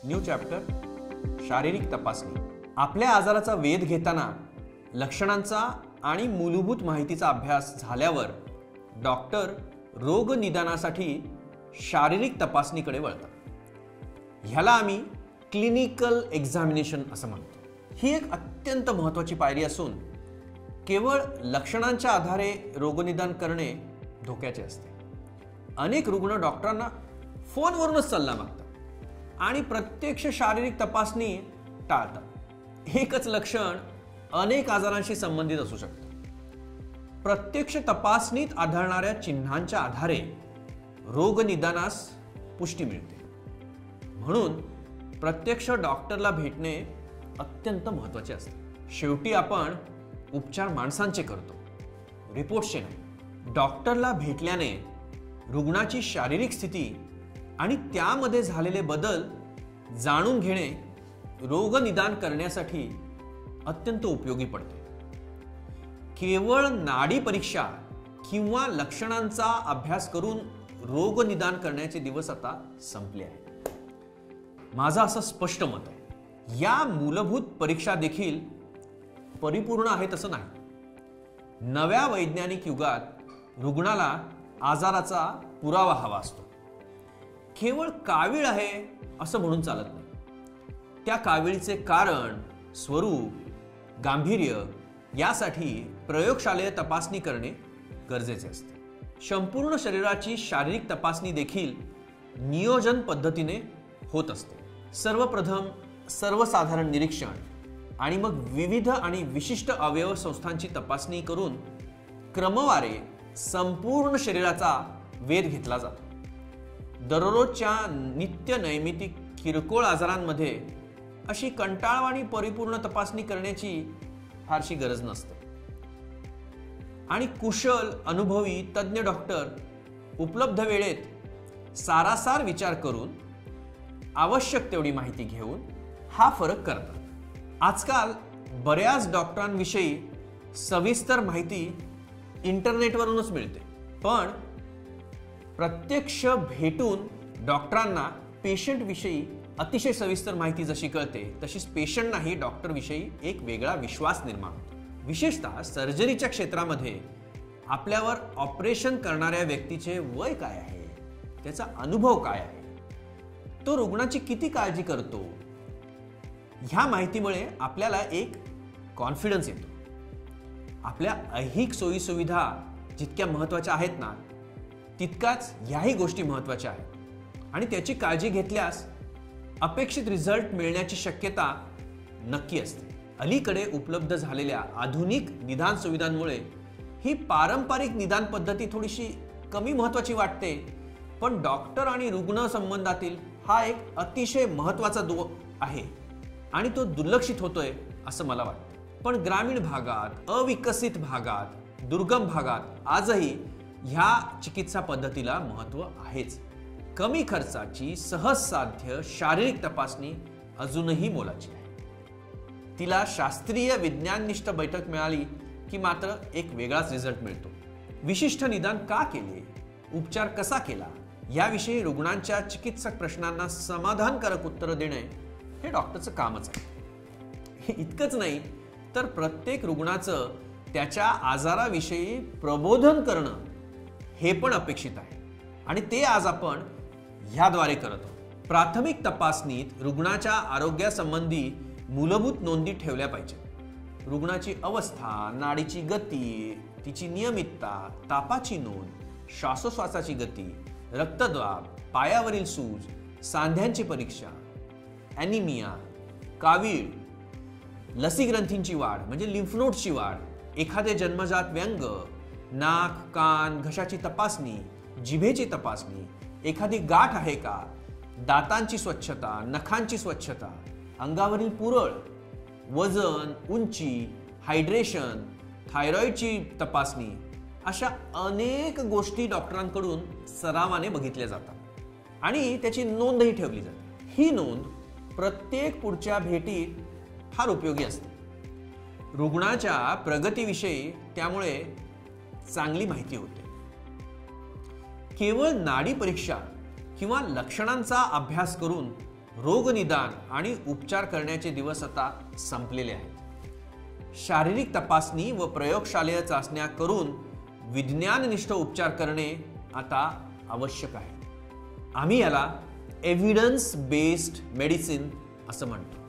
New chapter शारीरिक तपासणी. आपल्या आजाराचा वेध घेताना लक्षणांचा आणि मूलभूत माहितीचा अभ्यास झाल्यावर डॉक्टर रोग निदानासाठी शारीरिक तपासणीकडे वळतात. ह्याला आम्ही क्लिनिकल एक्झामिनेशन असं म्हणतो. ही एक अत्यंत महत्त्वाची पायरी असून केवळ लक्षणांच्या आधारे रोगनिदान करणे धोक्याचे असते. अनेक रुग्ण डॉक्टरांना फोनवरूनच सल्ला मागतात आणि प्रत्यक्ष शारीरिक तपासणी टाळतात. एकच लक्षण अनेक आजारांशी संबंधित असू शकतं. प्रत्यक्ष तपासणीत आढळणाऱ्या चिन्हांच्या आधारे रोगनिदानास पुष्टी मिळते. म्हणून प्रत्यक्ष डॉक्टरला भेटणे अत्यंत महत्त्वाचे असते. शेवटी आपण उपचार माणसांचे करतो, रिपोर्ट्सचे नाही. डॉक्टरला भेटल्याने रुग्णाची शारीरिक स्थिती आणि त्यामध्ये झालेले बदल जाणून घेणे रोगनिदान करण्यासाठी अत्यंत उपयोगी पडते. केवळ नाडी परीक्षा किंवा लक्षणांचा अभ्यास करून रोगनिदान करण्याचे दिवस आता संपले आहेत. माझं असं स्पष्ट मत आहे, या मूलभूत परीक्षा देखील परिपूर्ण आहेत असं नाही. नव्या वैज्ञानिक युगात रुग्णाला आजाराचा पुरावा हवा असतो. केवळ कावीळ आहे असं म्हणून चालत नाही. त्या काविळीचे कारण, स्वरूप, गांभीर्य यासाठी प्रयोगशालेय तपासणी करणे गरजेचे असते. संपूर्ण शरीराची शारीरिक तपासणी देखील नियोजन पद्धतीने होत असते. सर्वप्रथम सर्वसाधारण निरीक्षण आणि मग विविध आणि विशिष्ट अवयव संस्थांची तपासणी करून क्रमवारे संपूर्ण शरीराचा वेध घेतला जातो. दररोजच्या नित्य नैमित्तिक किरकोळ आजारांमध्ये अशी कंटाळवाणी परिपूर्ण तपासणी करण्याची फारशी गरज नसते आणि कुशल अनुभवी तज्ञ डॉक्टर उपलब्ध वेळेत सारासार विचार करून आवश्यक तेवढी माहिती घेऊन हा फरक करतात. आजकाल बऱ्याच डॉक्टरांविषयी सविस्तर माहिती इंटरनेटवरूनच मिळते, पण प्रत्यक्ष भेटून डॉक्टरांना पेशंटविषयी अतिशय सविस्तर माहिती जशी कळते तशीच पेशंटनाही डॉक्टरविषयी एक वेगळा विश्वास निर्माण होतो. विशेषतः सर्जरीच्या क्षेत्रामध्ये आपल्यावर ऑपरेशन करणाऱ्या व्यक्तीचे वय काय आहे, त्याचा अनुभव काय आहे, तो रुग्णाची किती काळजी करतो, ह्या माहितीमुळे आपल्याला एक कॉन्फिडन्स येतो. आपल्या ऐहिक सोयीसुविधा जितक्या महत्त्वाच्या आहेत ना, तितकाच ह्याही गोष्टी महत्त्वाच्या आहेत आणि त्याची काळजी घेतल्यास अपेक्षित रिझल्ट मिळण्याची शक्यता नक्की असते. अलीकडे उपलब्ध झालेल्या आधुनिक निदान सुविधांमुळे ही पारंपरिक निदान पद्धती थोडीशी कमी महत्त्वाची वाटते, पण डॉक्टर आणि रुग्ण संबंधातील हा एक अतिशय महत्त्वाचा दुवा आहे आणि तो दुर्लक्षित होतोय असं मला वाटतं. पण ग्रामीण भागात, अविकसित भागात, दुर्गम भागात आजही ह्या चिकित्सा पद्धतीला महत्त्व आहेच. कमी खर्चाची सहज साध्य शारीरिक तपासणी अजूनही मोलाची आहे. तिला शास्त्रीय विज्ञाननिष्ठ बैठक मिळाली की मात्र एक वेगळाच रिझल्ट मिळतो. विशिष्ट निदान का केले, उपचार कसा केला याविषयी रुग्णांच्या चिकित्सक प्रश्नांना समाधानकारक उत्तरं देणे हे डॉक्टरचं कामच आहे. इतकंच नाही तर प्रत्येक रुग्णाचं त्याच्या आजाराविषयी प्रबोधन करणं हे पण अपेक्षित आहे आणि ते आज आपण ह्याद्वारे करत आहोत. प्राथमिक तपासणीत रुग्णाच्या आरोग्यासंबंधी मूलभूत नोंदी ठेवल्या पाहिजेत. रुग्णाची अवस्था, नाडीची गती, तिची नियमितता, तापाची नोंद, श्वासोश्वासाची गती, रक्तदाब, पायावरील सूज, सांध्यांची परीक्षा, ॲनिमिया, कावीळ, लसीग्रंथींची वाढ म्हणजे लिम्फ नोड्सची वाढ, एखादे जन्मजात व्यंग, नाक, कान, घशाची तपासणी, जिभेची तपासणी, एखादी गाठ आहे का, दातांची स्वच्छता, नखांची स्वच्छता, अंगावरील पुरळ, वजन, उंची, हायड्रेशन, थायरॉइडची तपासणी, अशा अनेक गोष्टी डॉक्टरांकडून सरावाने बघितल्या जातात आणि त्याची नोंदही ठेवली जाते. ही नोंद प्रत्येक पुढच्या भेटीत फार उपयोगी असते. रुग्णाच्या प्रगतीविषयी त्यामुळे चांगली माहिती होते. केवळ नाडी परीक्षा किंवा लक्षणांचा अभ्यास करून रोगनिदान आणि उपचार करण्याचे दिवस आता संपलेले आहेत. शारीरिक तपासणी व प्रयोगशालेय चाचण्या करून विज्ञाननिष्ठ उपचार करणे आता आवश्यक आहे. आम्ही याला एव्हिडन्स बेस्ड मेडिसिन असं म्हणतो.